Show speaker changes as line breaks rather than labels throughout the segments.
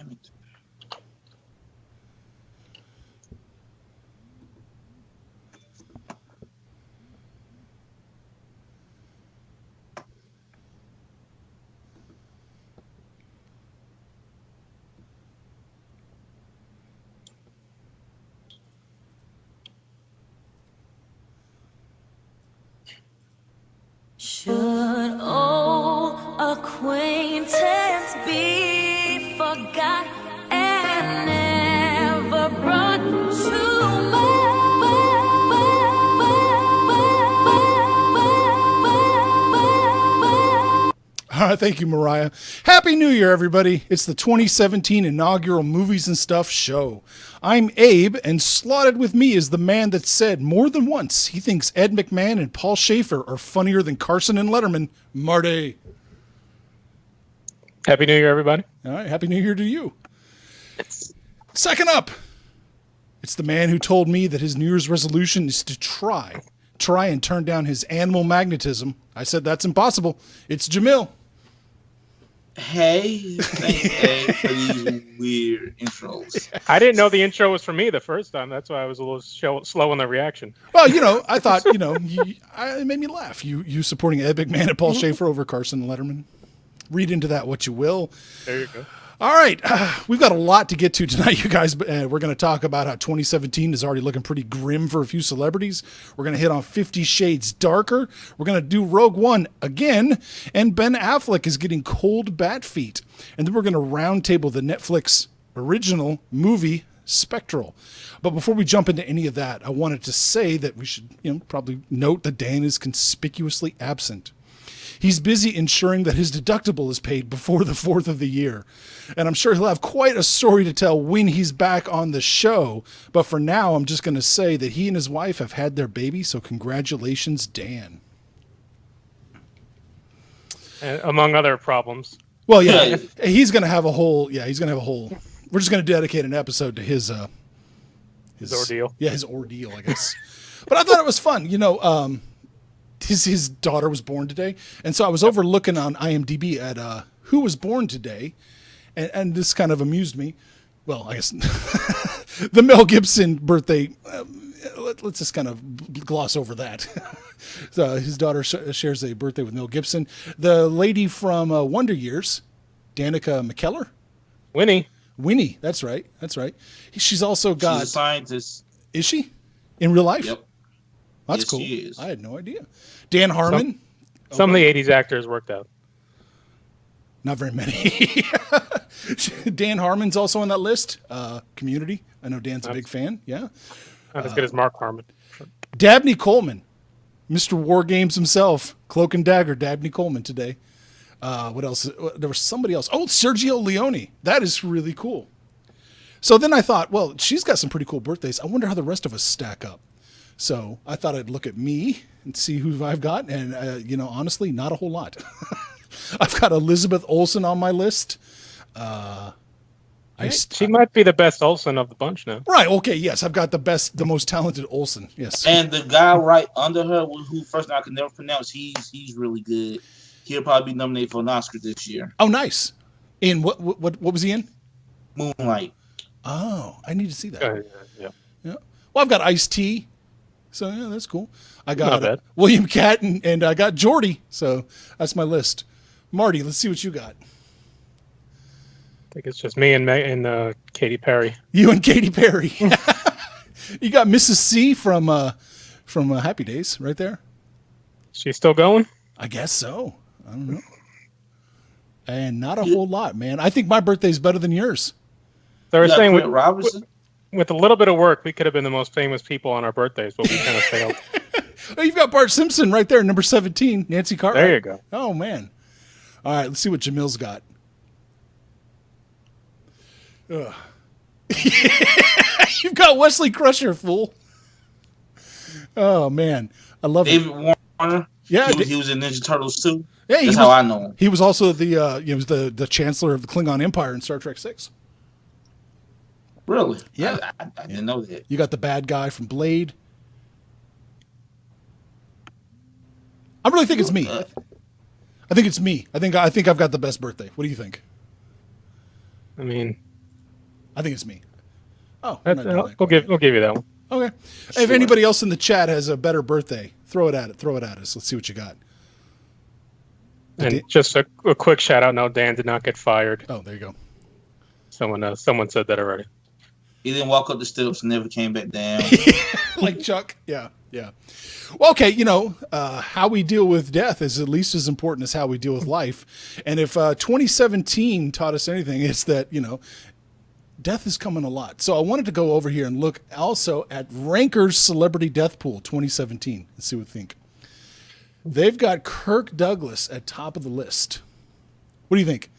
Damn it.
Should old acquaintance be forgot and never brought to
All right, thank you, Mariah. Happy New Year, everybody. It's the 2017 inaugural Movies and Stuff show. I'm Abe, and slotted with me is the man that said more than once he thinks Ed McMahon and Paul Schaefer are funnier than Carson and Letterman, Marty.
Happy New Year, everybody.
All right, Happy New Year to you. Second up, it's the man who told me that his New Year's resolution is to try and turn down his animal magnetism. I said that's impossible. It's Jamil.
Hey, thanks, Abe, for these weird intros.
I didn't know the intro was for me the first time. That's why I was a little slow in the reaction.
Well, I thought, it made me laugh. You supporting Ed McMahon and Paul Schaefer over Carson and Letterman. Read into that what you will.
There you go.
All right. We've got a lot to get to tonight, you guys. We're going to talk about how 2017 is already looking pretty grim for a few celebrities. We're going to hit on 50 Shades Darker. We're going to do Rogue One again. And Ben Affleck is getting cold bat feet. And then we're going to roundtable the Netflix original movie Spectral. But before we jump into any of that, I wanted to say that we should probably note that Dan is conspicuously absent. He's busy ensuring that his deductible is paid before the 4th of the year. And I'm sure he'll have quite a story to tell when he's back on the show. But for now, I'm just going to say that he and his wife have had their baby. So congratulations, Dan.
Among other problems.
Well, yeah, he's going to have a whole, we're just going to dedicate an episode to his
ordeal.
Yeah, his ordeal, I guess. But I thought it was fun. His daughter was born today, and so I was overlooking on IMDb at who was born today, and this kind of amused me. Well, I guess the Mel Gibson birthday. Let's just kind of gloss over that. So his daughter shares a birthday with Mel Gibson. The lady from Wonder Years, Danica McKellar. Winnie, that's right. She's also got.
She's a scientist.
Is she in real life?
Yep.
That's
Yes,
cool.
she is.
I had no idea. Dan Harmon.
Some of the 80s actors worked out.
Not very many. Dan Harmon's also on that list. Community. I know Dan's a big fan. Yeah.
Not as good as Mark Harmon.
Dabney Coleman. Mr. War Games himself. Cloak and Dagger. Dabney Coleman today. What else? There was somebody else. Oh, Sergio Leone. That is really cool. So then I thought, well, she's got some pretty cool birthdays. I wonder how the rest of us stack up. So I thought I'd look at me and see who I've got. And, honestly, not a whole lot. I've got Elizabeth Olsen on my list.
She might be the best Olsen of the bunch now.
Right. Okay. Yes. I've got the most talented Olsen. Yes.
And the guy right under her, who first I can never pronounce, he's really good. He'll probably be nominated for an Oscar this year.
Oh, nice. In what was he in?
Moonlight.
Oh, I need to see that.
Yeah.
Well, I've got Ice-T. So, yeah, that's cool. I got
Not bad.
William Catton, and I got Geordie. So, that's my list. Marty, let's see what you got.
I think it's just me and Katy Perry.
You and Katy Perry. You got Mrs. C from Happy Days right there.
She's still going?
I guess so. I don't know. And not a whole lot, man. I think my birthday's better than yours.
They were saying
with
a little bit of work, we could have been the most famous people on our birthdays, but we kind of failed.
Oh, you've got Bart Simpson right there, number 17, Nancy Cartwright.
There you go.
Oh, man. All right, let's see what Jamil's got. You've got Wesley Crusher, fool. Oh, man. I love
David Warner.
Yeah,
he was in Ninja Turtles too.
Yeah,
that's how I know him.
He was also the Chancellor of the Klingon Empire in Star Trek 6.
Really?
Yeah.
I didn't know that.
You got the bad guy from Blade. I really think it's me. I think it's me. I think I've got the best birthday. What do you think?
I mean,
I think it's me. Oh, we're not doing that
we'll
quite
give you that one.
yet. Okay. Hey, if anybody else in the chat has a better birthday, throw it at it. Throw it at us. Let's see what you got.
And just a quick shout out. No, Dan did not get fired.
Oh, there you go.
Someone said that already.
He didn't walk up the steps and never came back down.
Like Chuck. Yeah. Well, okay, how we deal with death is at least as important as how we deal with life. And if 2017 taught us anything, it's that, death is coming a lot. So I wanted to go over here and look also at Ranker's Celebrity Death Pool 2017 and see what we think. They've got Kirk Douglas at top of the list. What do you think?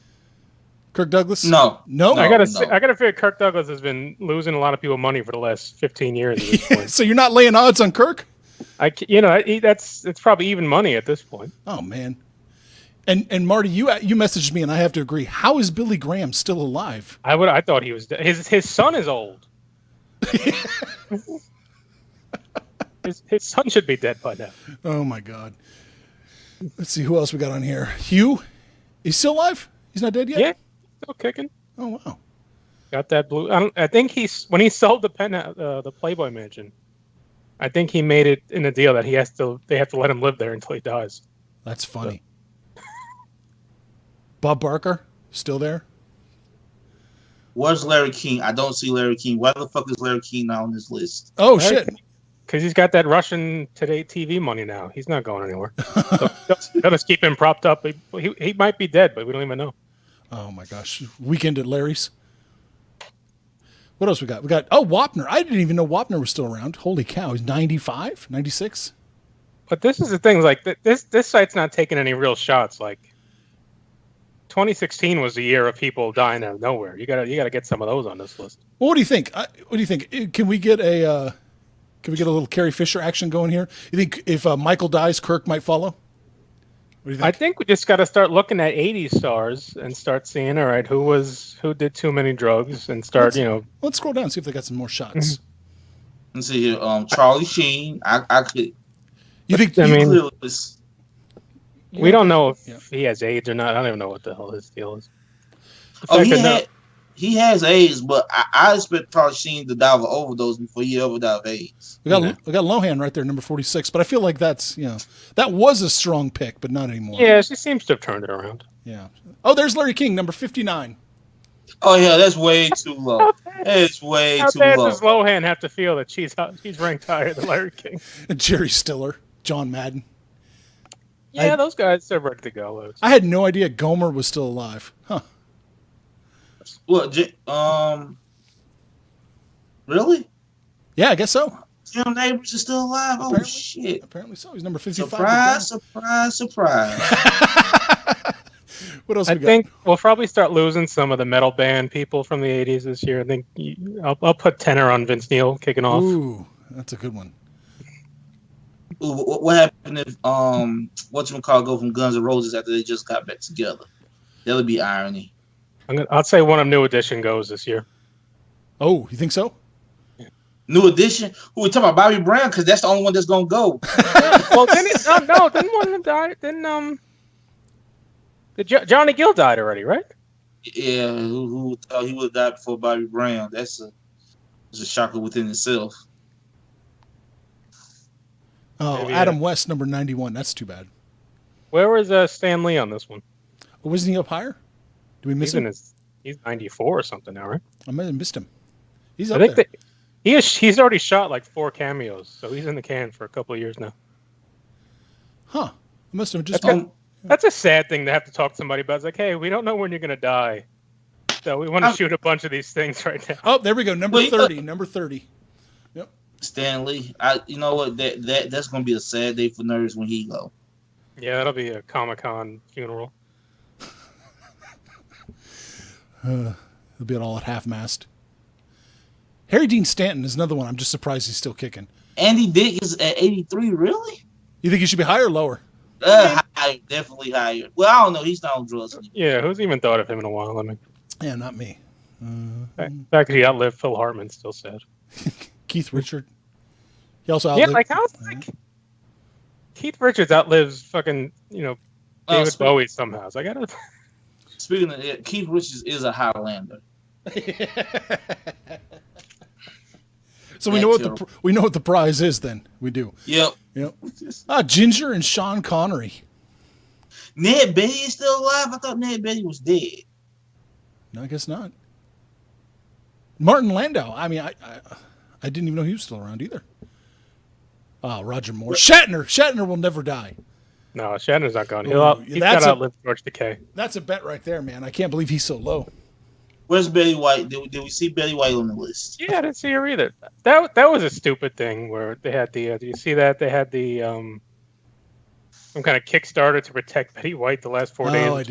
Kirk Douglas?
No.
I gotta figure Kirk Douglas has been losing a lot of people money for the last 15 years at this point.
So you're not laying odds on Kirk?
It's probably even money at this point.
Oh man. And Marty, you messaged me, and I have to agree. How is Billy Graham still alive?
I thought he was dead. His son is old. his son should be dead by now.
Oh my God. Let's see who else we got on here. Hugh, he's still alive? He's not dead yet?
Yeah, still kicking.
Oh wow.
Got that blue. I think when he sold the Playboy Mansion, I think he made it in a deal that they have to let him live there until he dies.
That's funny. Bob Barker, still there?
Where's Larry King? I don't see Larry King. Why the fuck is Larry King not on this list?
Oh, shit.
Because he's got that Russian Today TV money now. He's not going anywhere. They'll just keep him propped up. He might be dead, but we don't even know.
Oh, my gosh. Weekend at Larry's. What else we got? Wapner. I didn't even know Wapner was still around. Holy cow. He's 95, 96?
But this is the thing. Like, this site's not taking any real shots. Like, 2016 was the year of people dying out of nowhere. You gotta get some of those on this list.
Well, what do you think? Can we get a little Carrie Fisher action going here? You think if Michael dies, Kirk might follow? What do you think?
I think we just got to start looking at 80s stars and start seeing, all right, who did too many drugs, and start,
Let's scroll down and see if they got some more shots.
Let's see here. Charlie Sheen. I could.
You think?
We don't know if he has AIDS or not. I don't even know what the hell his deal is.
He has AIDS, but I expect Charlie Sheen to die of an overdose before he ever died of AIDS.
We got Lohan right there, number 46. But I feel like that's that was a strong pick, but not anymore.
Yeah, she seems to have turned it around.
Yeah. Oh, there's Larry King, number 59.
Oh yeah, that's way too low. It's way too low.
How bad does Lohan have to feel that she's ranked higher than Larry King?
And Jerry Stiller, John Madden.
Yeah, those guys are ready to go.
I had no idea Gomer was still alive. Huh.
What? Really?
Yeah, I guess so.
Jim Neighbors is still alive? Oh, shit.
Apparently so. He's number 55.
Surprise.
What else
I
we got?
think we'll probably start losing some of the metal band people from the 80s this year. I think I'll put tenor on Vince Neil kicking off.
Ooh, that's a good one.
Ooh, what happened if whatchamacallit go from Guns N' Roses after they just got back together? That would be irony.
I'll say one of New Edition goes this year.
Oh, you think so?
Yeah. New Edition? Who we talking about? Bobby Brown? Because that's the only one that's gonna go.
Well, didn't one of them die? Didn't Johnny Gill died already, right?
Yeah, who thought he would have died before Bobby Brown? That's a shocker within itself.
Oh, maybe, Adam West, number 91. That's too bad.
Where was Stan Lee on this one?
Oh, wasn't he up higher? Did we miss him?
He's 94 or something now, right?
I might have missed him. He's up there.
He's already shot like 4 cameos, so he's in the can for a couple of years now.
Huh. I must have just...
That's a sad thing to have to talk to somebody about. It's like, hey, we don't know when you're going to die, so we want to shoot a bunch of these things right now.
Oh, there we go. Number 30. Number 30. Yep.
Stanley. You know what? That's going to be a sad day for nerds when he go.
Yeah, that'll be a Comic-Con funeral.
They'll be all at half-mast. Harry Dean Stanton is another one. I'm just surprised he's still kicking.
Andy Dick is at 83, really?
You think he should be higher or lower?
Higher, definitely higher. Well, I don't know. He's not on drugs anymore.
Yeah, who's even thought of him in a while? I mean,
yeah, not me.
The fact that he outlived Phil Hartman's still sad.
Keith Richard. He also outlived...
Yeah, like how's Keith Richards outlives fucking David Bowie somehow. So I gotta.
Speaking of it, Keith Richards is a Highlander.
So we know what the prize is. Then we do.
Yep.
Yep. Ginger and Sean Connery.
Ned Beatty is still alive. I thought Ned Beatty was dead.
No, I guess not. Martin Landau. I mean, I didn't even know he was still around either. Oh, Roger Moore. Shatner will never die.
No, Shatner's not gone. He's got to outlive George Takei.
That's a bet right there, man. I can't believe he's so low.
Where's Betty White? Did we see Betty White on the list?
Yeah, I didn't see her either. That was a stupid thing where they had the. Do you see that they had the some kind of Kickstarter to protect Betty White the last 4 days?
Oh, I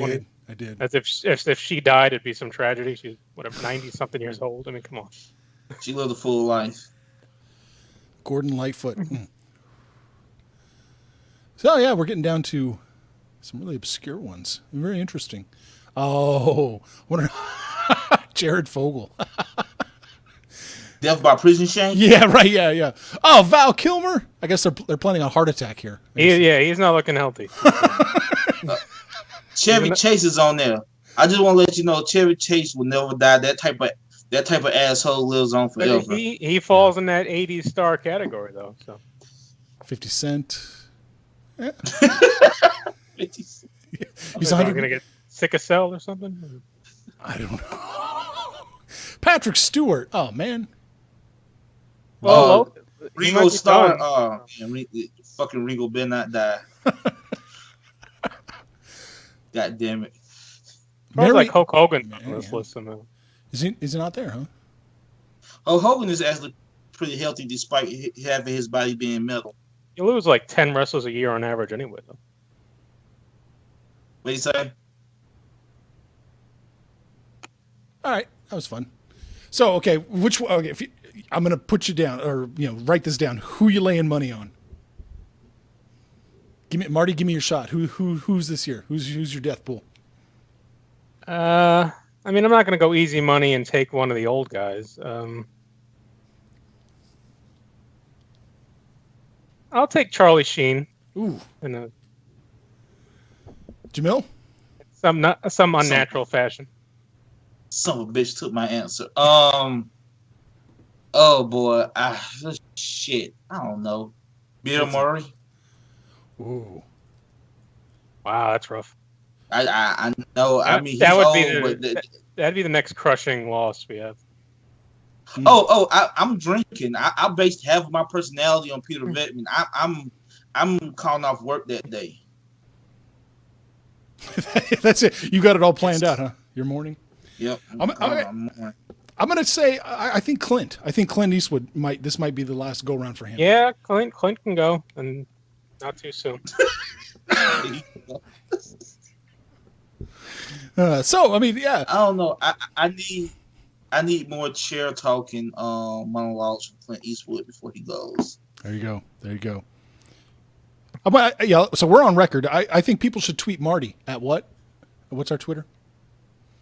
did.
As if she died, it'd be some tragedy. She's 90-something years old. I mean, come on.
She lived a full life.
Gordon Lightfoot. So yeah, we're getting down to some really obscure ones. Very interesting. Oh, wonder Jared Fogle.
Death by prison shank?
Yeah, right. Yeah. Oh, Val Kilmer. I guess they're planning a heart attack here.
He's not looking healthy.
Chevy Chase is on there. I just want to let you know, Chevy Chase will never die. That type of asshole lives on forever.
But he falls in that 80s star category though. So
50 Cent. Yeah.
50 Cent.
He's
going to get sick of cell or something.
I don't know. Patrick Stewart. Oh man.
Ringo Starr. Fucking Ringo better not die. God damn it.
Like Hulk Hogan on this list somehow.
Is he not there, huh?
Oh, Hogan is actually pretty healthy despite having his body being metal.
You lose like 10 wrestlers a year on average anyway, though.
What do you say?
All right, that was fun. So, okay, I'm going to put you down, or write this down. Who you laying money on? Marty. Give me your shot. Who's this year? Who's your death pool?
I mean, I'm not going to go easy money and take one of the old guys. I'll take Charlie Sheen.
Ooh.
In
Jamil?
Some unnatural fashion.
Son of a bitch took my answer. Oh boy, shit. I don't know. Bill Murray.
Ooh.
Wow, that's rough.
I know. I mean,
that'd be the next crushing loss we have.
I'm drinking. I based half of my personality on Peter Vettman. I'm calling off work that day.
That's it. You got it all planned out, huh? Your morning.
Yep.
I'm gonna say I think Clint. I think Clint Eastwood might be the last go round for him.
Yeah, Clint can go, and not too soon.
So I mean, yeah.
I don't know. I need more chair talking monologues from Clint Eastwood before he goes.
There you go. Yeah. So we're on record. I think people should tweet Marty at what? What's our Twitter?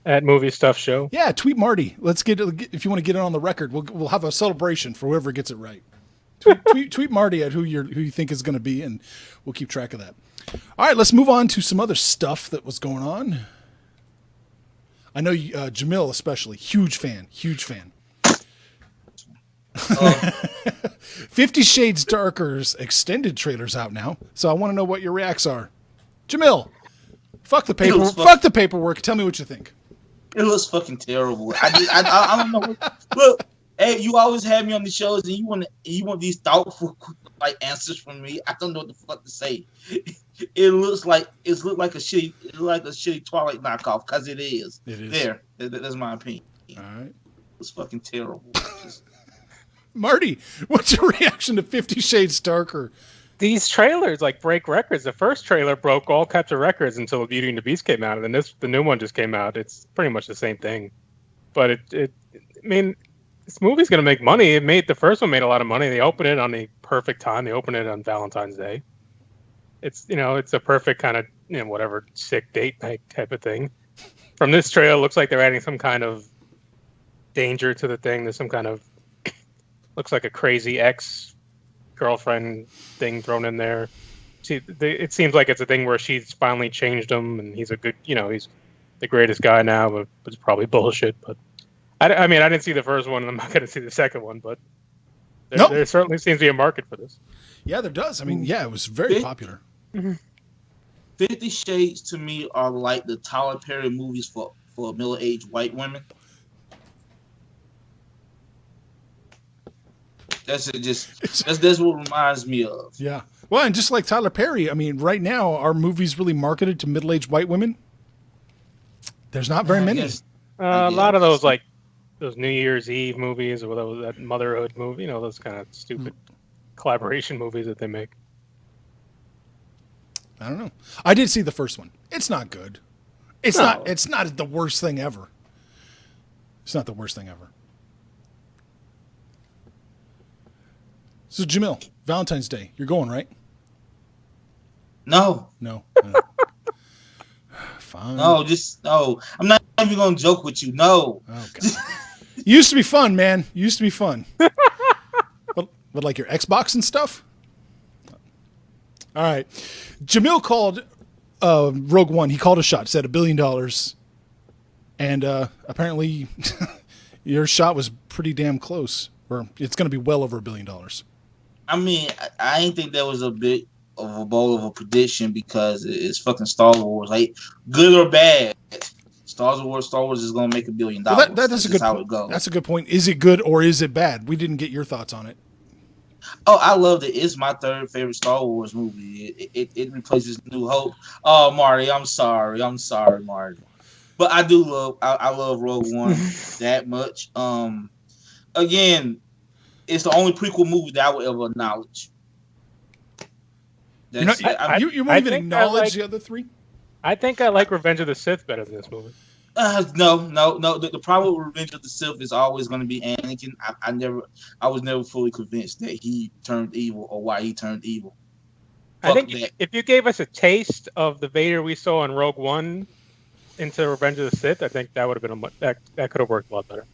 At Movie Stuff Show.
Yeah, tweet Marty. Let's get if you want to get it on the record. We'll have a celebration for whoever gets it right. Tweet Marty at who you think is going to be, and we'll keep track of that. All right, let's move on to some other stuff that was going on. I know Jamil especially, huge fan. 50 Shades Darker's extended trailer's out now, so I want to know what your reacts are. Jamil, fuck the paperwork. Tell me what you think.
It looks fucking terrible. I don't know. Look, hey, you always have me on the shows, and you want these thoughtful answers from me. I don't know what the fuck to say. It looks like a shitty Twilight knockoff, because it is.
It is.
There. That's my opinion.
All right.
It's fucking terrible.
Marty, what's your reaction to 50 Shades Darker?
These trailers break records. The first trailer broke all types of records until Beauty and the Beast came out, and the new one just came out. It's pretty much the same thing, but I mean, this movie's gonna make money. The first one made a lot of money. They opened it on the perfect time. They opened it on Valentine's Day. It's it's a perfect kind of whatever sick date night type of thing. From this trailer, it looks like they're adding some kind of danger to the thing. There's some kind of looks like a crazy ex-girlfriend thing thrown in there. It seems like it's a thing where she's finally changed him, and he's a good, he's the greatest guy now, but it's probably bullshit. But I mean, I didn't see the first one, and I'm not going to see the second one, but
Nope.
there certainly seems to be a market for this.
Yeah, there does. I mean, yeah, it was very popular.
50 Shades to me are like the Tyler Perry movies for middle-aged white women. That's what reminds me of.
Yeah. Well, and just like Tyler Perry, I mean, right now, are movies really marketed to middle-aged white women? There's not very many.
A lot of those, like those New Year's Eve movies, or that motherhood movie, those kind of stupid collaboration movies that they make.
I don't know. I did see the first one. It's not good. It's not the worst thing ever. It's not the worst thing ever. So, Jamil, Valentine's Day, you're going, right?
No.
Fine.
No, I'm not even going to joke with you. No.
Oh, God. Used to be fun, man. Used to be fun. But like your Xbox and stuff? All right. Jamil called Rogue One. He called a shot, said $1 billion. And apparently your shot was pretty damn close. Or it's going to be well over $1 billion.
I mean, I didn't think that was a bit of a bowl of a prediction because it's fucking Star Wars. Like, good or bad, Star Wars is going to make $1 billion.
Well, that's a good
how
point.
it goes.
That's a good point. Is it good or is it bad? We didn't get your thoughts on it.
Oh, I loved it. It's my third favorite Star Wars movie. It replaces New Hope. Oh, Marty, I'm sorry, Marty. But I love Rogue One that much. Again, it's the only prequel movie that I would ever acknowledge.
You won't even acknowledge the other three?
I think I like Revenge of the Sith better than this movie.
No. The problem with Revenge of the Sith is always going to be Anakin. I was never fully convinced that he turned evil or why he turned evil.
I think if you gave us a taste of the Vader we saw in Rogue One into Revenge of the Sith, I think that would have been that could have worked a lot better.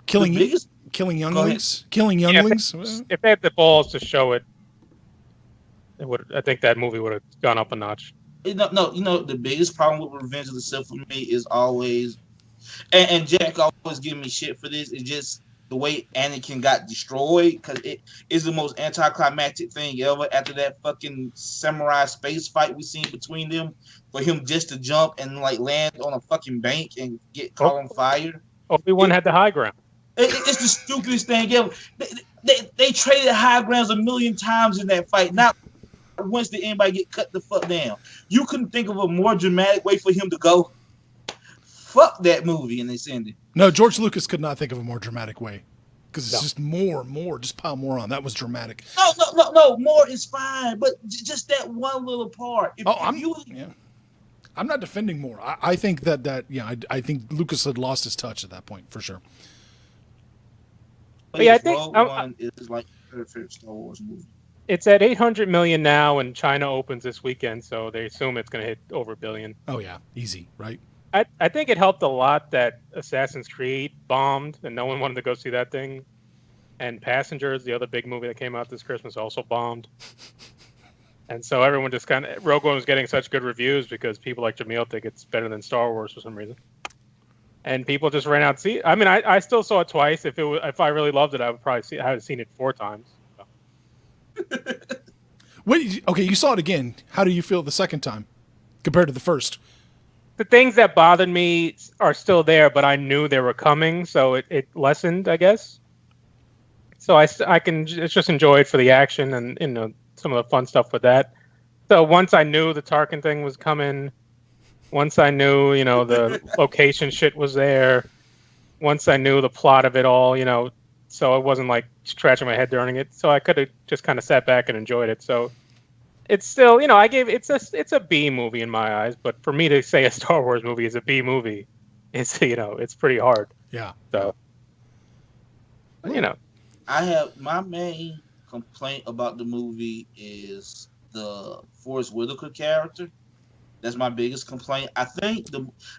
Killing younglings. Killing younglings.
If they had the balls to show it, I think that movie would have gone up a notch.
No, the biggest problem with Revenge of the Sith for me is always, and Jack always giving me shit for this, is just the way Anakin got destroyed, because it is the most anticlimactic thing ever after that fucking samurai space fight we seen between them, for him just to jump and like land on a fucking bank and get caught on fire.
Obi-Wan had the high ground.
It's the stupidest thing ever. They traded high grounds 1,000,000 times in that fight. Not once did anybody get cut the fuck down. You couldn't think of a more dramatic way for him to go. Fuck that movie and this ending.
No, George Lucas could not think of a more dramatic way. Because it's just more, just pile more on. That was dramatic.
No, more is fine, but just that one little part.
I'm not defending more. I think I think Lucas had lost his touch at that point, for sure.
But yeah, I think Rogue One is like my favorite Star Wars movie.
It's at 800 million now, and China opens this weekend, so they assume it's going to hit over $1 billion.
Oh yeah, easy, right?
I think it helped a lot that Assassin's Creed bombed, and no one wanted to go see that thing. And Passengers, the other big movie that came out this Christmas, also bombed. And so everyone just Rogue One was getting such good reviews because people like Jamil think it's better than Star Wars for some reason. And people just ran out to see it. I mean, I still saw it twice. If I really loved it, I would probably have seen it 4 times. So.
Okay, you saw it again. How do you feel the second time compared to the first?
The things that bothered me are still there, but I knew they were coming, so it lessened, I guess. So I can just enjoy it for the action and some of the fun stuff with that. So once I knew the Tarkin thing was coming, once I knew the location shit was there, once I knew the plot of it all, so it wasn't like scratching my head during it. So I could have just kind of sat back and enjoyed it. So it's still, it's a B movie in my eyes, but for me to say a Star Wars movie is a B movie, it's pretty hard.
Yeah.
So,
I have my main complaint about the movie is the Forrest Whitaker character. That's my biggest complaint. I think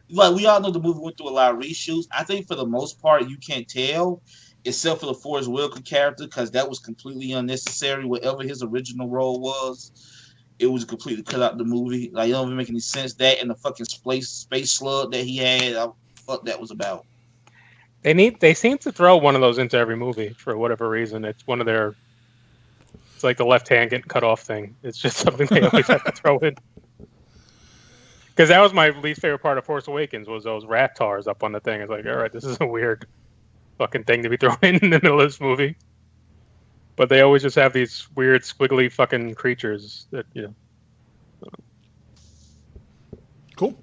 we all know the movie went through a lot of reshoots. I think for the most part you can't tell, except for the Forrest Whitaker character, because that was completely unnecessary. Whatever his original role was, it was completely cut out the movie. Like, it don't even make any sense. That and the fucking space slug that he had, fuck that was about.
They seem to throw one of those into every movie for whatever reason. It's one of their. It's like the left hand getting cut off thing. It's just something they always have to throw in. Because that was my least favorite part of Force Awakens was those rat tars up on the thing. It's like, all right, this is a weird fucking thing to be thrown in the middle of this movie. But they always just have these weird squiggly fucking creatures that
Cool.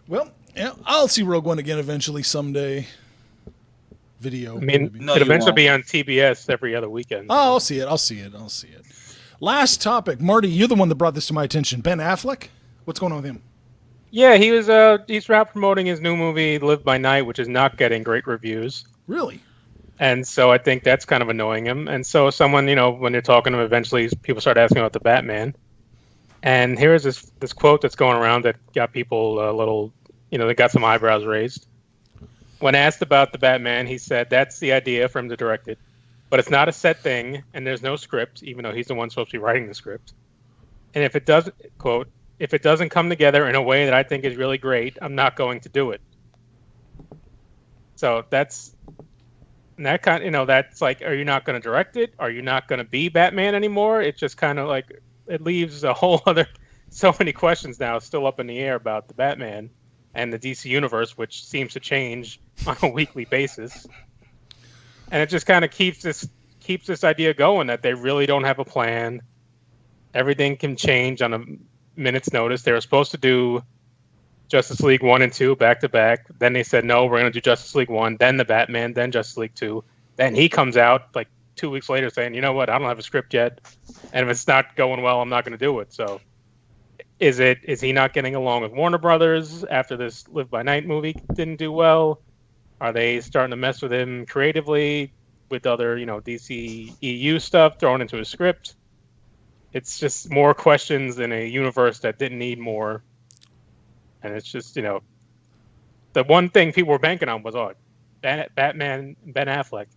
Well, yeah, I'll see Rogue One again eventually someday. Video.
I mean,
maybe.
No,
it'll
you
eventually
won't.
be on TBS every other weekend.
Oh, I'll see it. Last topic. Marty, you're the one that brought this to my attention. Ben Affleck? What's going on with him?
Yeah, he's out promoting his new movie Live by Night, which is not getting great reviews.
Really?
And so I think that's kind of annoying him. And so someone, when you're talking to him, eventually people start asking about the Batman. And here is this quote that's going around that got people a little, they got some eyebrows raised. When asked about the Batman, he said that's the idea for him to direct it. But it's not a set thing, and there's no script, even though he's the one supposed to be writing the script. And if it doesn't, quote, if it doesn't come together in a way that I think is really great, I'm not going to do it. So that's like, are you not going to direct it? Are you not going to be Batman anymore? It's just kind of like, it leaves a whole other, so many questions now still up in the air about the Batman and the DC universe, which seems to change on a weekly basis. And it just kind of keeps this idea going that they really don't have a plan. Everything can change on a minute's notice. They were supposed to do Justice League 1 and 2 back to back. Then they said, no, we're going to do Justice League 1, then the Batman, then Justice League 2. Then he comes out like 2 weeks later saying, you know what, I don't have a script yet. And if it's not going well, I'm not going to do it. So is he not getting along with Warner Brothers after this Live by Night movie didn't do well? Are they starting to mess with him creatively with other, DC EU stuff thrown into his script? It's just more questions in a universe that didn't need more. And it's just, the one thing people were banking on was, Batman, Ben Affleck.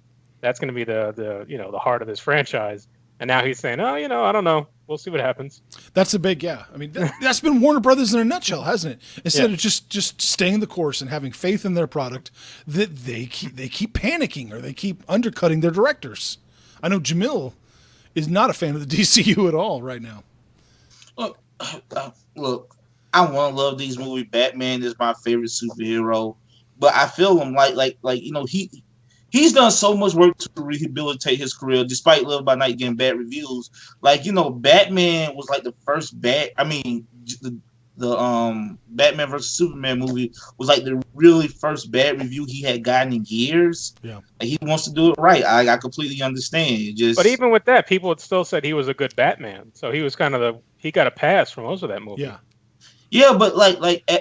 That's going to be the heart of this franchise. And now he's saying, I don't know. We'll see what happens.
That's a big, yeah. I mean, that's been Warner Brothers in a nutshell, hasn't it? Instead of just staying the course and having faith in their product, that they keep panicking or they keep undercutting their directors. I know Jamil is not a fan of the DCU at all right now.
Look, I want to love these movies. Batman is my favorite superhero, but I feel him he's done so much work to rehabilitate his career, despite Live by Night getting bad reviews. Batman was like the first the Batman versus Superman movie was like the really first bad review he had gotten in years.
Yeah,
he wants to do it right. I completely understand.
But even with that, people had still said he was a good Batman, so he was he got a pass for most of that movie.
Yeah.
Yeah, but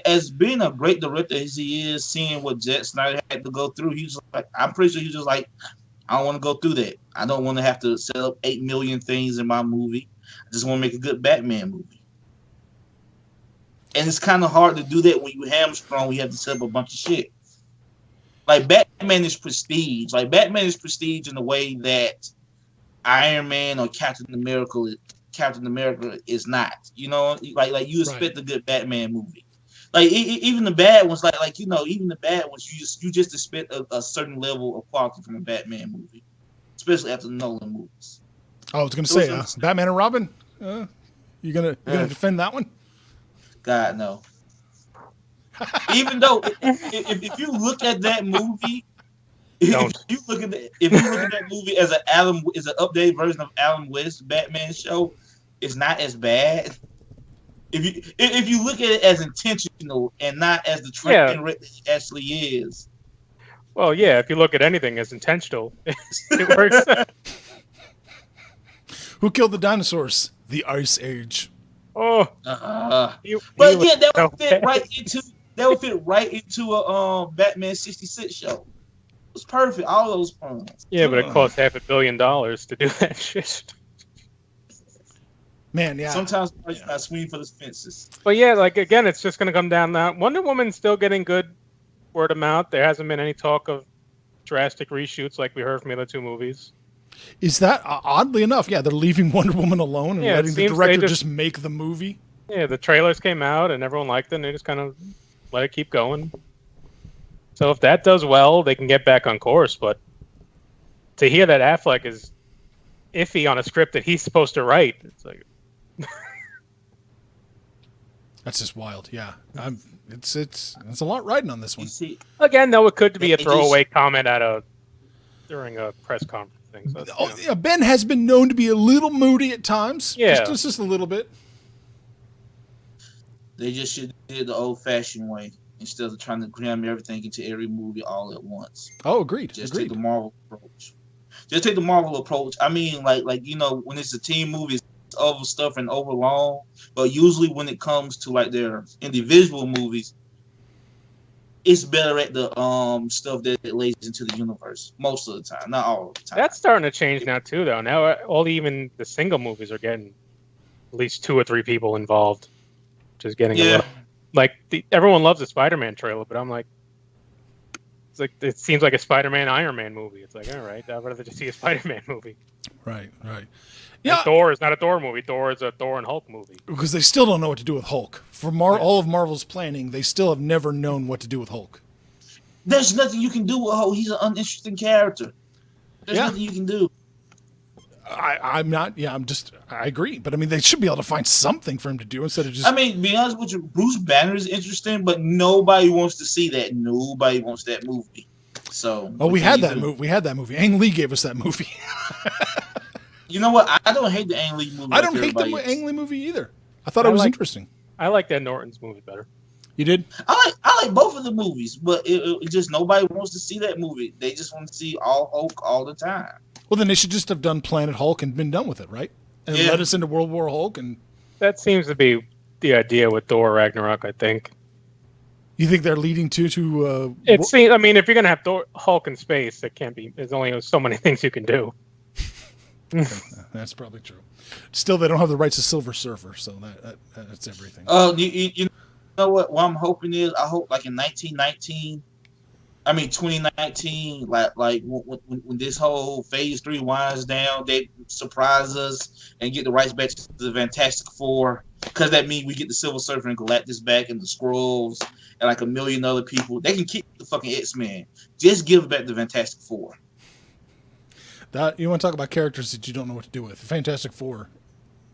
as being a great director as he is, seeing what Zack Snyder had to go through, he's like, I'm pretty sure he's just like, I don't want to go through that. I don't want to have to set up 8 million things in my movie. I just want to make a good Batman movie. And it's kind of hard to do that when you hamstrung. You have to set up a bunch of shit. Batman is prestige. Batman is prestige in the way that Iron Man or Captain America is not. You expect a good Batman movie. Even the bad ones, even the bad ones, you just expect a certain level of quality from a Batman movie, especially after the Nolan movies.
I was going to say, Batman and Robin. You gonna defend that one?
God no. Even though if you look at that movie, if you look at that movie as an updated version of Adam West's Batman show, it's not as bad. If you look at it as intentional and not as the train wreck that it actually is.
Well, yeah, if you look at anything as intentional, it works.
Who killed the dinosaurs? The Ice Age.
Oh,
that would fit right into a Batman 66 show. It was perfect. All those puns.
Yeah, but it cost $500 million to do that shit.
Man, yeah.
Sometimes I swing for the fences.
But yeah, again, it's just going to come down now. Wonder Woman's still getting good word of mouth. There hasn't been any talk of drastic reshoots like we heard from the other 2 movies.
Is that oddly enough? Yeah, they're leaving Wonder Woman alone and letting the director just make the movie. Yeah,
the trailers came out and everyone liked it, and they just kind of let it keep going. So if that does well, they can get back on course. But to hear that Affleck is iffy on a script that he's supposed to write, it's like
That's just wild. Yeah, it's a lot riding on this one.
You see,
again, though, it could be a
It
throwaway comment during a press conference thing. So
Yeah, Ben has been known to be a little moody at times.
Yeah.
just a little bit.
they just should do it the old-fashioned way instead of trying to cram everything into every movie all at once.
Oh, agreed.
Just
agreed.
take the Marvel approach. Just take the Marvel approach. I mean, like when it's a team movie, it's over stuff and over long. But usually when it comes to like their individual movies, it's better at the stuff that it lays into the universe most of the time, not all of the time.
that's starting to change now too, though. Now even the single movies are getting at least 2 or 3 people involved, which is getting a little like everyone loves the Spider-Man trailer, but I'm like, it's like it seems like a Spider-Man Iron Man movie. It's like, all right, I'd rather just see a Spider-Man movie.
Right.
And
Yeah,
Thor is not a Thor movie. Thor is a Thor and Hulk movie.
because they still don't know what to do with Hulk. For all of Marvel's planning, they still have never known what to do with Hulk.
There's nothing you can do with Hulk. He's an uninteresting character. There's nothing you can do.
I agree, but I mean, they should be able to find something for him to do instead of just.
I mean, to be honest with you, Bruce Banner is interesting, but nobody wants to see that. Nobody wants that movie. So.
We had that movie. We had that movie. Ang Lee gave us that movie.
You know what? I don't hate the Ang Lee movie.
I don't hate the Ang Lee movie either. I thought it was interesting.
I like Ed Norton's movie better.
You did?
I like both of the movies, but it just nobody wants to see that movie. They just want to see all Hulk all the time.
Well, then they should just have done Planet Hulk and been done with it, right? And led us into World War Hulk. And
that seems to be the idea with Thor Ragnarok, I think.
You think they're leading to?
It seems. I mean, if you're gonna have Hulk in space, it can't be. There's only so many things you can do.
That's probably true. Still, they don't have the rights to Silver Surfer, so that's everything.
You know what? What I'm hoping is, I hope like in 2019, like when this whole Phase 3 winds down, they surprise us and get the rights back to the Fantastic Four, because that means we get the Silver Surfer and Galactus back and the Skrulls and like a million other people. They can keep the fucking X-Men. Just give back the Fantastic Four.
That you want to talk about characters that you don't know what to do with? Fantastic Four,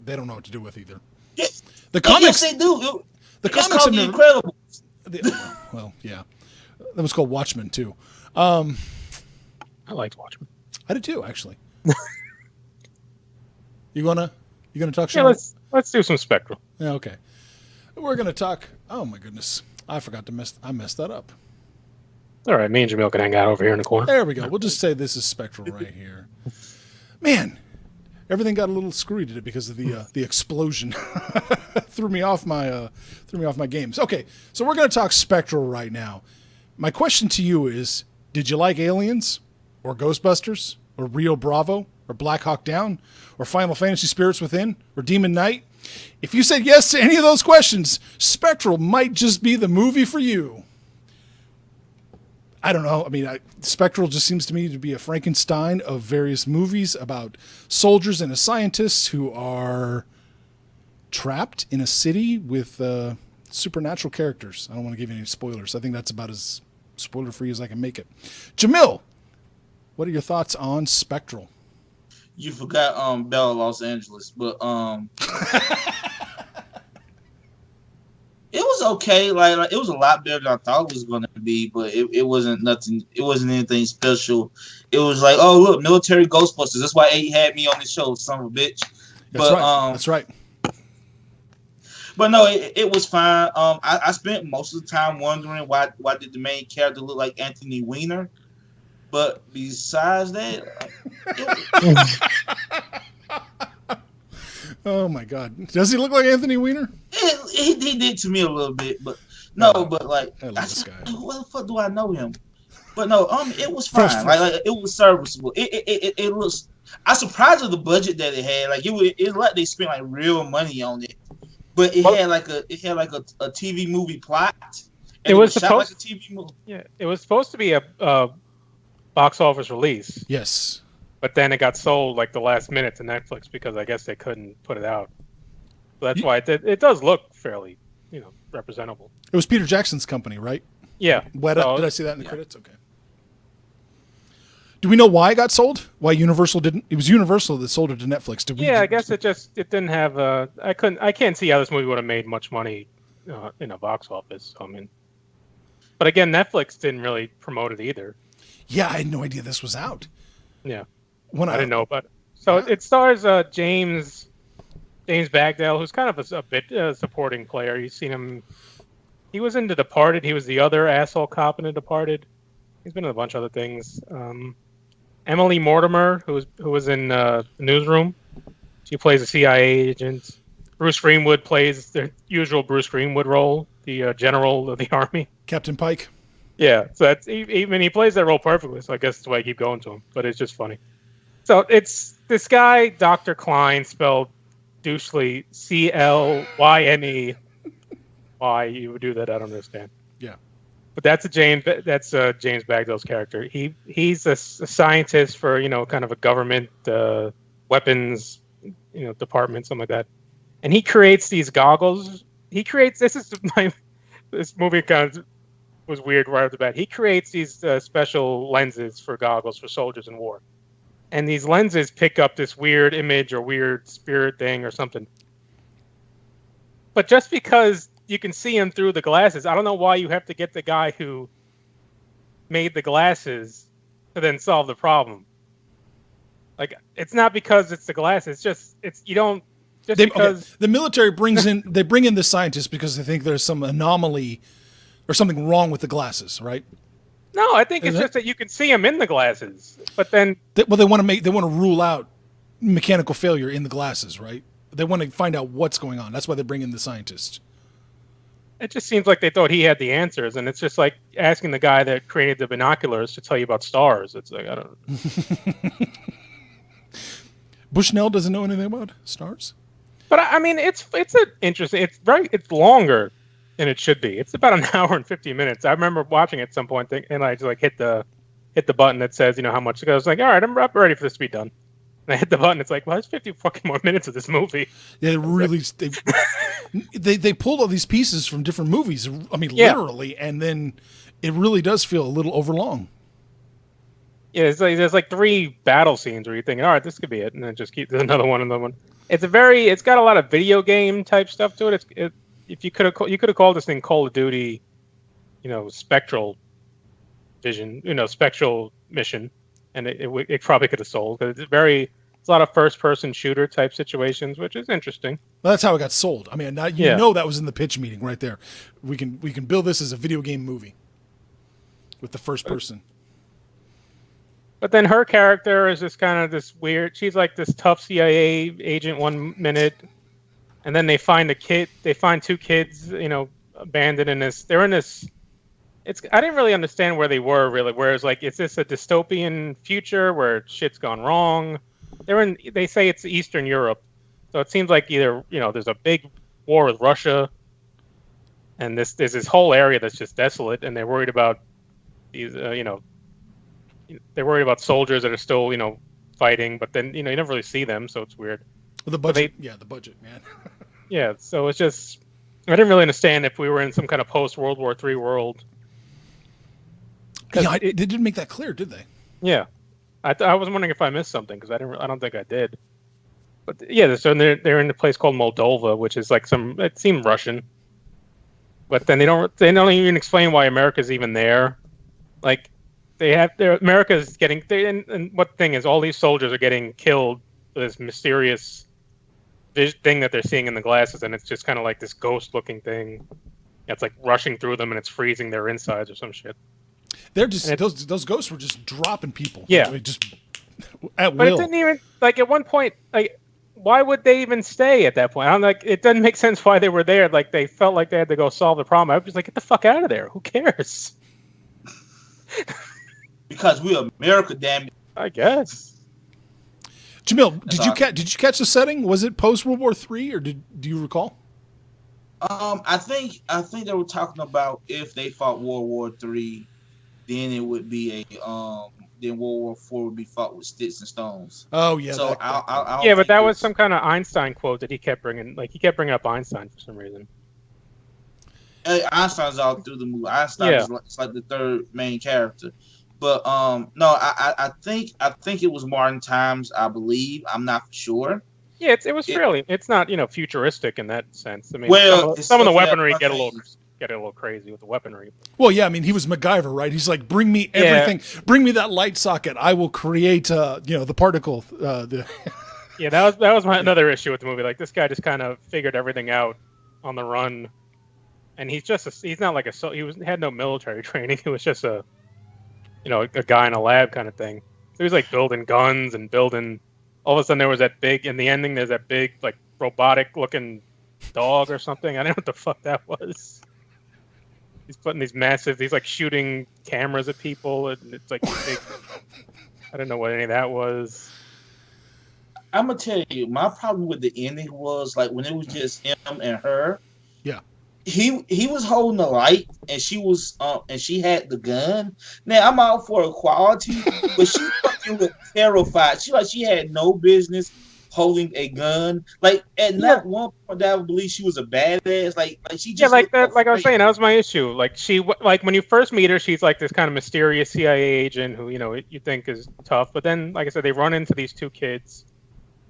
they don't know what to do with either.
Yes,
the comics
yes, they do.
The
it's
comics
called
are
The Incredibles.
Well, yeah, that was called Watchmen too.
I liked Watchmen.
I did too, actually. You gonna talk?
Yeah, let's do some Spectral.
Yeah, okay. We're gonna talk. Oh my goodness, I forgot to I messed that up.
All right, me and Jamil can hang out over here in the corner.
There we go. We'll just say this is Spectral right here. Man, everything got a little screwy today because of the explosion. threw me off my games. Okay, so we're going to talk Spectral right now. My question to you is: did you like Aliens, or Ghostbusters, or Rio Bravo, or Black Hawk Down, or Final Fantasy Spirits Within, or Demon Knight? If you said yes to any of those questions, Spectral might just be the movie for you. I don't know. I mean, Spectral just seems to me to be a Frankenstein of various movies about soldiers and a scientist who are trapped in a city with supernatural characters. I don't want to give you any spoilers. I think that's about as spoiler-free as I can make it. Jamil, what are your thoughts on Spectral?
You forgot Bella Los Angeles, but it was okay. Like it was a lot better than I thought it was going to be, but it wasn't nothing. It wasn't anything special. It was like, oh look, military Ghostbusters. That's why A had me on the show, son of a bitch.
That's right. That's right.
But no, it was fine. I spent most of the time wondering why did the main character look like Anthony Weiner. But besides that,
oh my God, does he look like Anthony Weiner?
He did to me a little bit, but no, but like
I love this guy.
Where the fuck do I know him? But no, it was fine. Like it was serviceable. It was. I was surprised with the budget that it had. Like it like they spent like real money on it, but it had like a TV movie plot. And
it was
shot
supposed
like a TV movie.
Yeah, it was supposed to be a box office release.
Yes.
But then it got sold like the last minute to Netflix because I guess they couldn't put it out. So that's why it does look fairly, representable.
It was Peter Jackson's company, right?
Yeah.
Weta.
So-
Did I see that in the
yeah.
credits? Okay. Do we know why it got sold? Why Universal didn't? It was Universal that sold it to Netflix. Did we?
Yeah, I guess it didn't have. I can't see how this movie would have made much money in a box office. I mean, but again, Netflix didn't really promote it either.
Yeah, I had no idea this was out.
Yeah,
When
I didn't know about it. So it stars James Bagdale, who's kind of a bit supporting player. You've seen him. He was in The Departed. He was the other asshole cop in The Departed. He's been in a bunch of other things. Emily Mortimer, who was in the Newsroom. She plays a CIA agent. Bruce Greenwood plays the usual Bruce Greenwood role, the general of the army.
Captain Pike.
Yeah, so that's even he plays that role perfectly. So I guess that's why I keep going to him. But it's just funny. So it's this guy, Dr. Klein, spelled douchely Clyne. Why you would do that, I don't understand.
Yeah.
But that's James Bagdale's character. He's a scientist for kind of a government weapons department, something like that. And he creates these goggles. This movie kind of was weird right off the bat. He creates these special lenses for goggles for soldiers in war. And these lenses pick up this weird image or weird spirit thing or something. But just because you can see him through the glasses, I don't know why you have to get the guy who made the glasses to then solve the problem. Like, it's not because it's the glasses. Because
the military bring in the scientists because they think there's some anomaly or something wrong with the glasses, right?
No, I think it's just that you can see him in the glasses, but then
they want to rule out mechanical failure in the glasses, right? They want to find out what's going on. That's why they bring in the scientists.
it just seems like they thought he had the answers, and it's just like asking the guy that created the binoculars to tell you about stars. It's like, I don't.
Bushnell doesn't know anything about stars.
But I mean, it's an interesting. It's longer than it should be. It's about an hour and 50 minutes. I remember watching it at some point, and I just like hit the button that says how much to go. I was like, all right, I'm ready for this to be done. And I hit the button. It's like, well, there's 50 fucking more minutes of this movie.
Yeah, they pulled all these pieces from different movies. I mean, literally, and then it really does feel a little overlong.
Yeah, there's like 3 battle scenes where you're thinking, all right, this could be it, and then there's another one. It's got a lot of video game type stuff to it. If you could have called this thing Call of Duty, Spectral Vision, Spectral Mission, and it probably could have sold, because it's a lot of first person shooter type situations, which is interesting.
Well, that's how it got sold. I mean, that was in the pitch meeting right there. We can build this as a video game movie with the first person.
But then her character is just kind of this weird. She's like this tough CIA agent 1 minute, and then they find 2 kids, abandoned in this. They're in this. I didn't really understand where they were really. Whereas, like, is this a dystopian future where shit's gone wrong? They say it's Eastern Europe, so it seems like either there's a big war with Russia, and there's this whole area that's just desolate, and they're worried about these they're worried about soldiers that are still fighting, but then you never really see them, so it's weird.
Well, the budget, the budget, man.
Yeah, so it's just I didn't really understand if we were in some kind of post World War III world.
Yeah, they didn't make that clear, did they?
Yeah, I was wondering if I missed something, because I don't think I did. But yeah, so they're in a place called Moldova, which is like it seemed Russian. But then they don't even explain why America's even there. Like America's getting and what thing is all these soldiers are getting killed with this mysterious thing that they're seeing in the glasses, and it's just kind of like this ghost-looking thing. It's like rushing through them, and it's freezing their insides or some shit.
They're just those ghosts were just dropping people.
Yeah,
like, just at will.
But it didn't even at one point why would they even stay at that point? It doesn't make sense why they were there. Like they felt like they had to go solve the problem. I was just like, get the fuck out of there. Who cares?
Because we're America, damn it. I
guess.
Jamil, did you catch the setting? Was it post World War III, or do you recall?
I think they were talking about if they fought World War III, then it would be then World War IV would be fought with sticks and stones.
Oh yeah.
So
but that was some kind of Einstein quote that he kept bringing. Like he kept bringing up Einstein for some reason.
Einstein's all through the movie. Einstein
Yeah.
is it's like the third main character. But no, I think it was modern times. I believe. I'm not for sure.
Yeah, it was fairly. It's not futuristic in that sense. I mean,
Well,
some of the
except for that
weaponry
one
get a
thing.
little crazy with the weaponry.
Well, yeah, I mean, he was MacGyver, right? He's like, bring me everything, bring me that light socket. I will create, the particle.
Yeah, that was another issue with the movie. Like, this guy just kind of figured everything out on the run, and he's not like had no military training. He was just a guy in a lab kind of thing. So he was like building guns and building. All of a sudden, there was that big in the ending. There's that big like robotic looking dog or something. I don't know what the fuck that was. He's putting these massive. He's like shooting cameras at people, and it's like big. I don't know what any of that was.
I'm gonna tell you, my problem with the ending was like when it was just him and her.
Yeah.
He was holding the light and she was and she had the gun. Now I'm out for equality, but she fucking looked terrified. She had no business holding a gun. Like at not one point that I would believe she was a badass. Like she just
like that. Like I was saying, that was my issue. Like when you first meet her, she's like this kind of mysterious CIA agent who you think is tough, but then like I said, they run into these two kids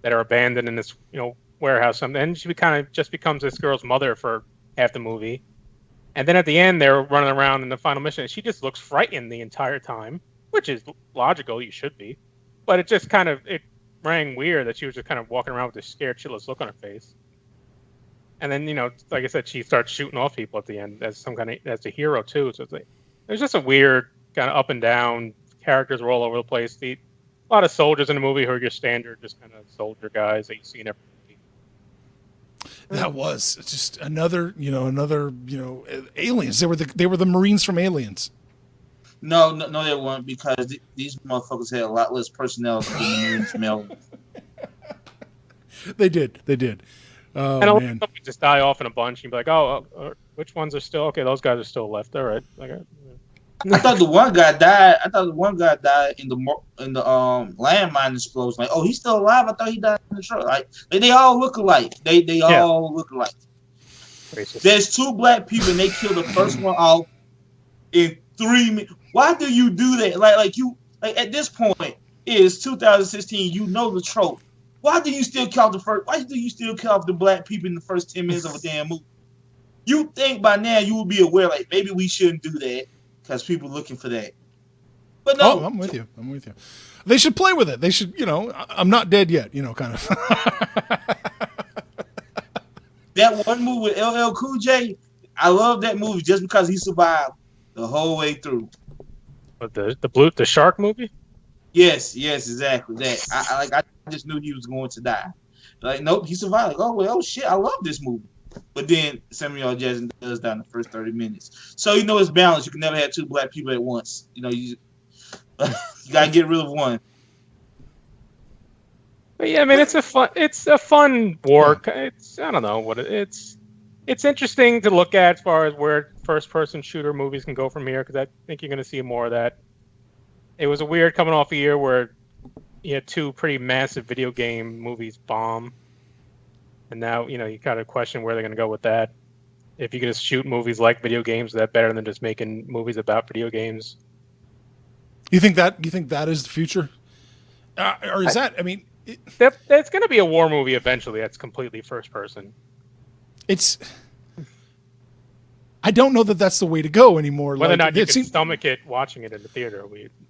that are abandoned in this warehouse. And she kind of just becomes this girl's mother for half the movie, and then at the end they're running around in the final mission and she just looks frightened the entire time, which is logical, you should be, but it just kind of rang weird that she was just kind of walking around with this scared shitless look on her face. And then like I said, she starts shooting off people at the end as a hero too. So it's like there's just a weird kind of up and down, characters are all over the place. A lot of soldiers in the movie who are your standard just kind of soldier guys that you see in every movie.
That was just another aliens. They were the Marines from Aliens.
No, they weren't, because these motherfuckers had a lot less personnel than the Marines from Aliens.
They did. Oh,
and a lot
man.
of them would just die off in a bunch. You'd be like, which ones are still okay? Those guys are still left. All right.
I thought the one guy died. In the landmine explosion. Like, oh, he's still alive. I thought he died in the truck. Like they all look alike. They all look alike.
Racist.
There's two black people and they kill the first one off in 3 minutes. Why do you do that? Like at this point, it is 2016. You know the trope. Why do you still kill off the black people in the first 10 minutes of a damn movie? You think by now you will be aware, like maybe we shouldn't do that because people looking for that. But no,
I'm with you. They should play with it. They should, I'm not dead yet, kind of.
That one movie with LL Cool J, I love that movie just because he survived the whole way through.
But the shark movie?
Yes, exactly that. I just knew he was going to die. Like, nope, he survived. Like, oh shit, I love this movie. But then Samuel L. Jackson does die in the first 30 minutes. So it's balanced. You can never have two black people at once. You gotta get rid of one.
But yeah, I mean, it's a fun war. I don't know what it's interesting to look at as far as where first-person shooter movies can go from here, because I think you're going to see more of that. It was a weird coming off a year where you had two pretty massive video game movies bomb, and now you kind of question where they're going to go with that. If you can just shoot movies like video games, is that better than just making movies about video games?
You think that is the future, or is that? I mean,
that's going to be a war movie eventually. That's completely first person.
I don't know that that's the way to go anymore.
Whether or not you can stomach it watching it in the theater,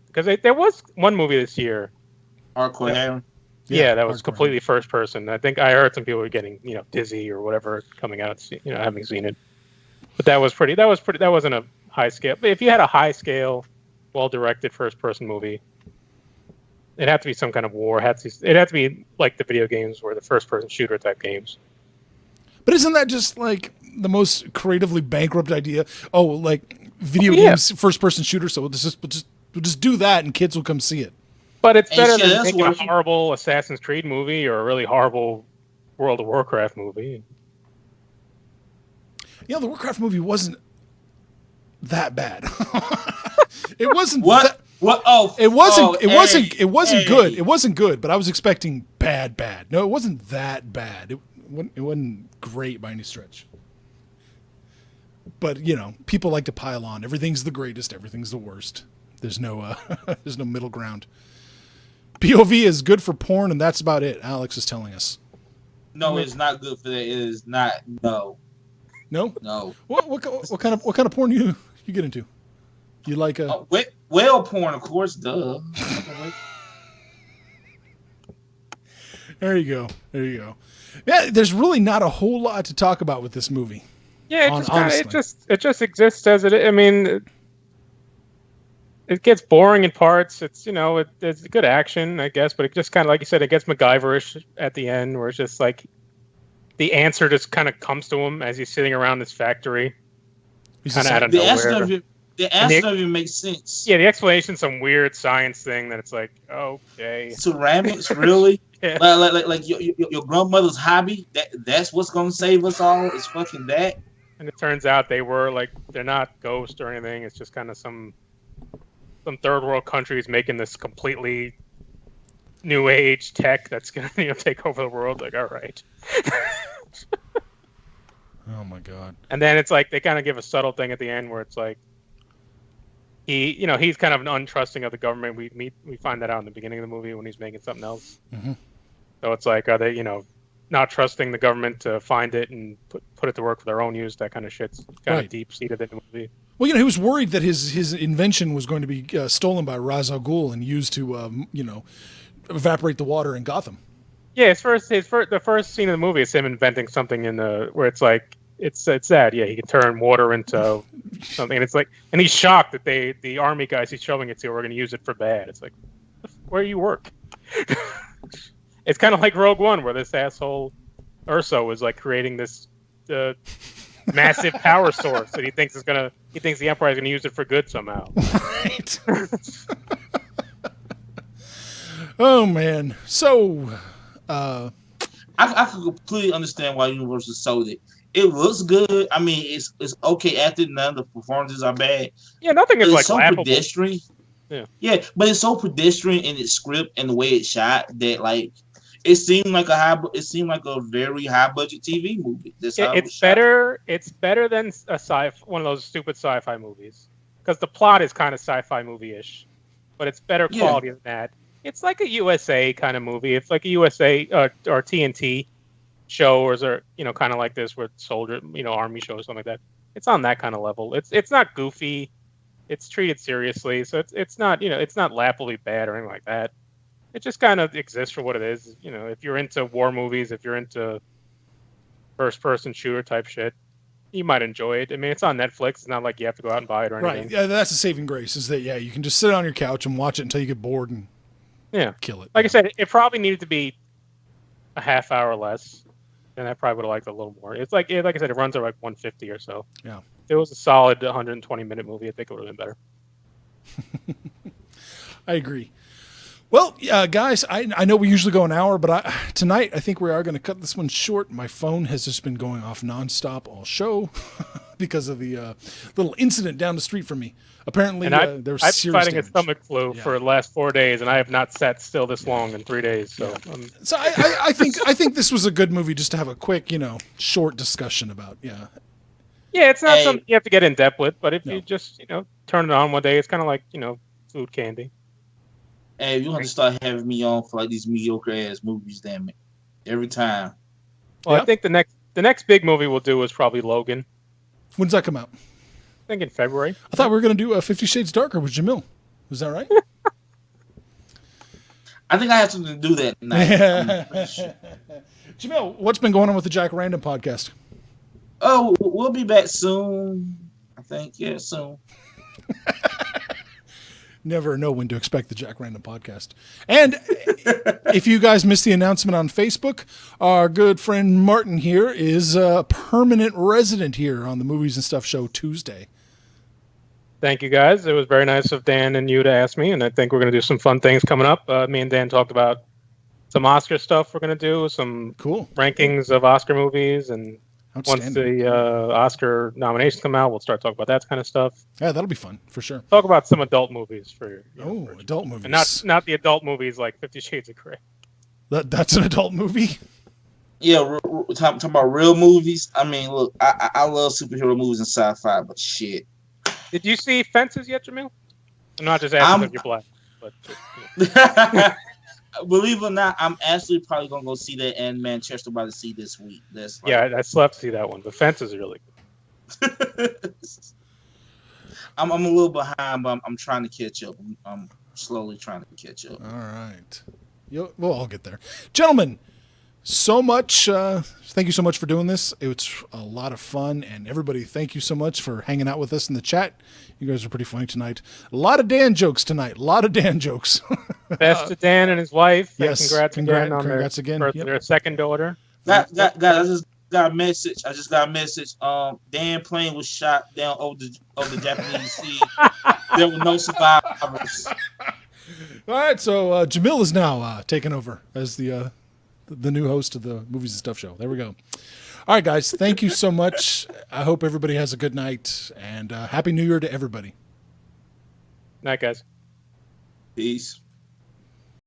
because there was one movie this year.
Hardcore Heron.
Yeah, that was completely first person. I think I heard some people were getting dizzy or whatever coming out, having seen it. But that wasn't a high scale. But if you had a high scale, well directed first person movie, it'd have to be some kind of war. It had to be like the video games or the first person shooter type games.
But isn't that just like the most creatively bankrupt idea? Oh, like video games, first person shooter. So we'll just do that, and kids will come see it.
But it's better than making a horrible Assassin's Creed movie or a really horrible World of Warcraft movie.
The Warcraft movie wasn't that bad. It wasn't.
What?
It wasn't good. It wasn't good. But I was expecting bad. No, it wasn't that bad. It wasn't great by any stretch. But people like to pile on. Everything's the greatest. Everything's the worst. There's no there's no middle ground. POV is good for porn, and that's about it. Alex is telling us.
No, it's not good for that. It is not. No.
No. What kind of porn you get into? You like
whale porn, of course. Duh.
There you go. Yeah, there's really not a whole lot to talk about with this movie.
Yeah, it just exists as it. I mean, it gets boring in parts. It's it's good action, I guess, but it just kind of, like you said, it gets MacGyverish at the end, where it's just like the answer just kind of comes to him as he's sitting around this factory, kind of out of nowhere.
The answer doesn't even make sense.
Yeah, the explanation's some weird science thing that it's like, okay,
ceramics, really?
Yeah.
Like your grandmother's hobby. That's what's gonna save us all. Is fucking that.
And it turns out they're not ghosts or anything. It's just kind of some third world countries making this completely new age tech that's gonna take over the world. Like, all right.
Oh my god.
And then it's like they kind of give a subtle thing at the end where it's like he's kind of untrusting of the government. We find that out in the beginning of the movie when he's making something else.
Mm-hmm.
So it's like, are they not trusting the government to find it and put it to work for their own use? That kind of shit's kind of deep seated in the movie.
Well, he was worried that his invention was going to be stolen by Ra's al Ghul and used to evaporate the water in Gotham.
Yeah, the first scene of the movie is him inventing something where it's like it's sad. Yeah, he can turn water into something, and it's like, and he's shocked that the army guys he's showing it to are going to use it for bad. It's like, where do you work? It's kind of like Rogue One, where this asshole Urso is like creating this massive power source that he thinks the Empire is gonna use it for good somehow.
Right. Oh man. So
I can completely understand why Universal sold it. It looks good. I mean, it's okay acted. None of the performances are bad.
Yeah, nothing is
so pedestrian. Yeah, but it's so pedestrian in its script and the way it's shot that like it seemed like a very high budget TV movie.
It's better. It's better than one of those stupid sci-fi movies, because the plot is kind of sci-fi movie-ish, but it's better quality than that. It's like a USA kind of movie. It's like a USA or TNT show, or kind of like this with soldier, army show or something like that. It's on that kind of level. It's not goofy. It's treated seriously, so it's not it's not laughably bad or anything like that. It just kind of exists for what it is. If you're into war movies, if you're into first-person shooter type shit, you might enjoy it. I mean, it's on Netflix. It's not like you have to go out and buy it or anything.
Right. Yeah, that's the saving grace, is that you can just sit on your couch and watch it until you get bored and kill it.
Like I said, it probably needed to be a half hour less, and I probably would have liked it a little more. It's like I said, it runs at like 150 or so.
Yeah.
If it was a solid 120-minute movie, I think it would have been better.
I agree. Well, guys, I know we usually go an hour, but tonight I think we are going to cut this one short. My phone has just been going off nonstop all show because of the little incident down the street from me. Apparently, there was serious
fighting
damage.
a stomach flu for the last 4 days, and I have not sat still this long in 3 days. So,
so I think this was a good movie just to have a quick, short discussion about. Yeah.
Yeah, it's not something you have to get in depth with, but if you just turn it on one day, it's kind of like food candy.
Hey, you want to start having me on for like these mediocre ass movies, damn it. Every time.
Well, I think the next big movie we'll do is probably Logan.
When's that come out?
I think in February.
I thought we were going to do 50 Shades Darker with Jamil. Was that right?
I think I have something to do that night. Sure.
Jamil, what's been going on with the Jack Random podcast?
Oh, we'll be back soon. I think, soon.
Never know when to expect the Jack Random podcast. And if you guys missed the announcement on Facebook, our good friend Martin here is a permanent resident here on the Movies and Stuff show Tuesday.
Thank you, guys. It was very nice of Dan and you to ask me, and I think we're going to do some fun things coming up. Me and Dan talked about some Oscar stuff we're going to do, some
cool
rankings of Oscar movies, and once the Oscar nominations come out, we'll start talking about that kind of stuff.
Yeah, that'll be fun for sure.
Talk about some adult movies for
adult movies,
and not the adult movies like 50 Shades of Grey.
That's an adult movie.
Yeah, talking about real movies. I mean, look, I love superhero movies and sci-fi, but shit,
Did you see Fences yet, Jamil? I'm not just asking
I'm
because you're black, but
believe it or not, I'm actually probably gonna go see that in Manchester by the Sea this week. That's like,
yeah, I still have to see that one. But Fences is really
I'm a little behind, but I'm trying to catch up. I'm slowly trying to catch up.
All right. We'll all get there. Gentlemen, so much. Thank you so much for doing this. It was a lot of fun. And everybody, thank you so much for hanging out with us in the chat. You guys are pretty funny tonight. A lot of Dan jokes tonight. A lot of Dan jokes.
good. Best to Dan and his wife.
Yes,
And congrats again on
congrats again.
birth
Yep.
of their second daughter.
Guys, I just got a message. Dan plane was shot down over the Japanese Sea. There were no survivors.
All right, so Jamil is now taking over as the new host of the Movies and Stuff show. There we go. All right, guys, thank you so much. I hope everybody has a good night, and Happy New Year to everybody.
Night, guys.
Peace.